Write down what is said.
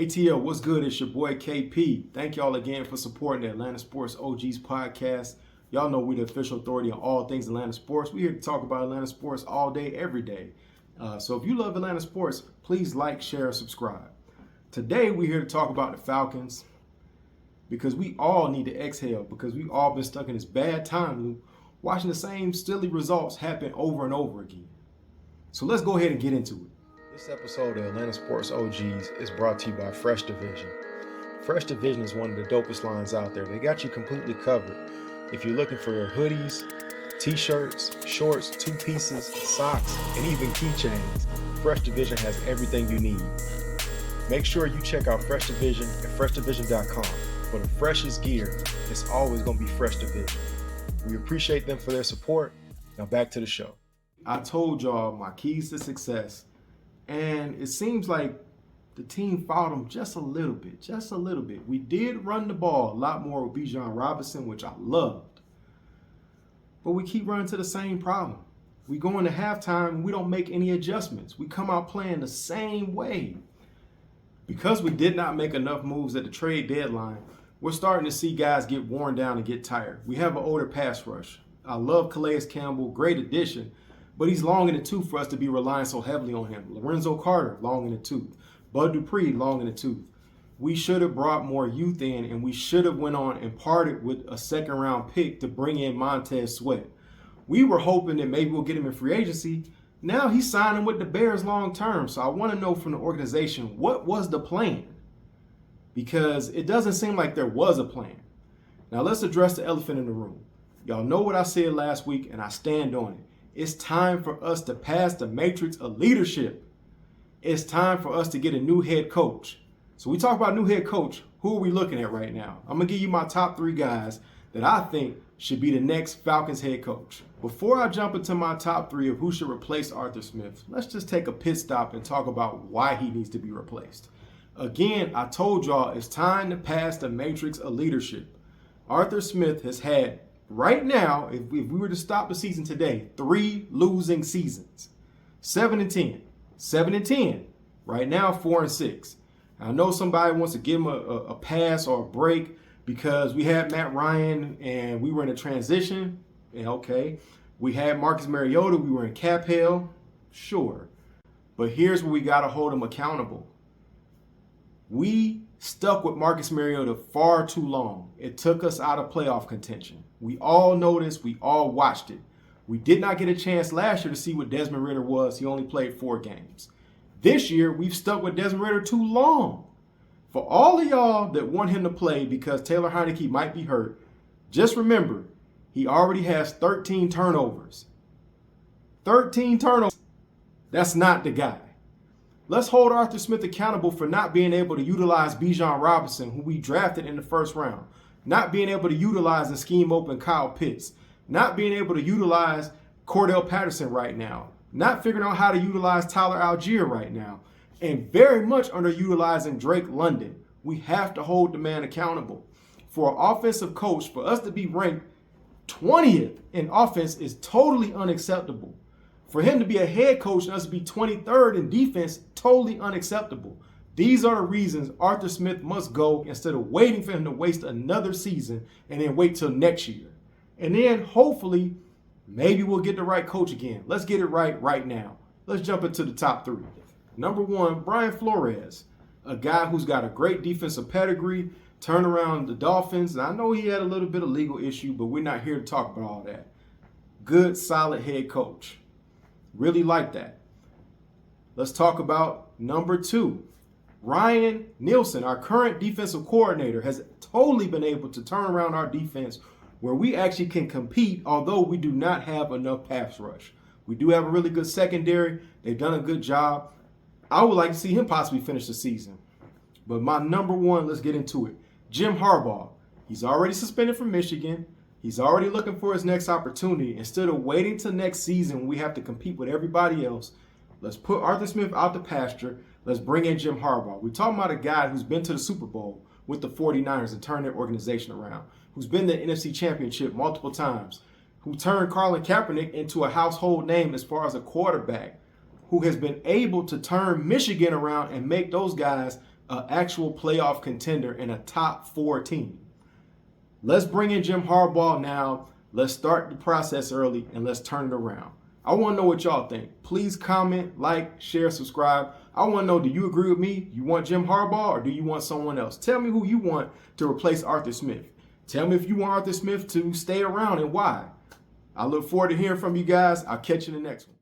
ATL, what's good? It's your boy KP. Thank y'all again for supporting the Atlanta Sports OGs podcast. Y'all know we're the official authority on all things Atlanta sports. We're here to talk about Atlanta sports all day, every day. So if you love Atlanta sports, please like, share, and subscribe. Today, we're here to talk about the Falcons because we all need to exhale because we've all been stuck in this bad time loop watching the same silly results happen over and over again. So let's go ahead and get into it. This episode of Atlanta Sports OGs is brought to you by Frezh Division. Frezh Division is one of the dopest lines out there. They got you completely covered. If you're looking for hoodies, t-shirts, shorts, two pieces, socks, and even keychains, Frezh Division has everything you need. Make sure you check out Frezh Division at freshdivision.com. For the freshest gear, it's always going to be Frezh Division. We appreciate them for their support. Now back to the show. I told y'all my keys to success. And it seems like the team fouled them just a little bit. We did run the ball a lot more with Bijan Robinson, which I loved. But we keep running to the same problem. We go into halftime and we don't make any adjustments. We come out playing the same way. Because we did not make enough moves at the trade deadline, we're starting to see guys get worn down and get tired. We have an older pass rush. I love Calais Campbell, great addition. But he's long in the tooth for us to be relying so heavily on him. Lorenzo Carter, long in the tooth. Bud Dupree, long in the tooth. We should have brought more youth in, and we should have went on and parted with a second-round pick to bring in Montez Sweat. We were hoping that maybe we'll get him in free agency. Now he's signing with the Bears long-term. So I want to know from the organization, what was the plan? Because it doesn't seem like there was a plan. Now let's address the elephant in the room. Y'all know what I said last week, and I stand on it. It's time for us to pass the matrix of leadership. It's time for us to get a new head coach. So we talk about new head coach. Who are we looking at right now? I'm going to give you my top 3 guys that I think should be the next Falcons head coach. Before I jump into my top 3 of who should replace Arthur Smith, let's just take a pit stop and talk about why he needs to be replaced. Again, I told y'all it's time to pass the matrix of leadership. Arthur Smith has had, right now, if we were to stop the season today, 3 losing seasons. 7-10. 7-10. Right now, 4-6. I know somebody wants to give him a pass or a break because we had Matt Ryan and we were in a transition. And okay. We had Marcus Mariota. We were in cap hell. Sure. But here's where we got to hold him accountable. We stuck with Marcus Mariota far too long. It took us out of playoff contention. We all know this. We all watched it. We did not get a chance last year to see what Desmond Ridder was. He only played 4 games. This year, we've stuck with Desmond Ridder too long. For all of y'all that want him to play because Taylor Heinicke might be hurt, just remember, he already has 13 turnovers. 13 turnovers. That's not the guy. Let's hold Arthur Smith accountable for not being able to utilize Bijan Robinson, who we drafted in the first round. Not being able to utilize and scheme open Kyle Pitts. Not being able to utilize Cordell Patterson right now. Not figuring out how to utilize Tyler Algier right now. And very much underutilizing Drake London. We have to hold the man accountable. For an offensive coach, for us to be ranked 20th in offense is totally unacceptable. For him to be a head coach and us to be 23rd in defense, totally unacceptable. These are the reasons Arthur Smith must go instead of waiting for him to waste another season and then wait till next year. And then hopefully, maybe we'll get the right coach again. Let's get it right now. Let's jump into the top 3. Number 1, Brian Flores, a guy who's got a great defensive pedigree, turned around the Dolphins. And I know he had a little bit of legal issue, but we're not here to talk about all that. Good, solid head coach. Really like that. Let's talk about number 2. Ryan Nielsen, our current defensive coordinator, has totally been able to turn around our defense where we actually can compete, although we do not have enough pass rush. We do have a really good secondary. They've done a good job. I would like to see him possibly finish the season. But my number 1, let's get into it. Jim Harbaugh. He's already suspended from Michigan. He's already looking for his next opportunity. Instead of waiting till next season when we have to compete with everybody else, let's put Arthur Smith out the pasture. Let's bring in Jim Harbaugh. We're talking about a guy who's been to the Super Bowl with the 49ers and turned their organization around, who's been to the NFC Championship multiple times, who turned Colin Kaepernick into a household name as far as a quarterback, who has been able to turn Michigan around and make those guys an actual playoff contender and a top 4 team. Let's bring in Jim Harbaugh now. Let's start the process early and let's turn it around. I want to know what y'all think. Please comment, like, share, subscribe. I want to know, do you agree with me? You want Jim Harbaugh or do you want someone else? Tell me who you want to replace Arthur Smith. Tell me if you want Arthur Smith to stay around and why. I look forward to hearing from you guys. I'll catch you in the next one.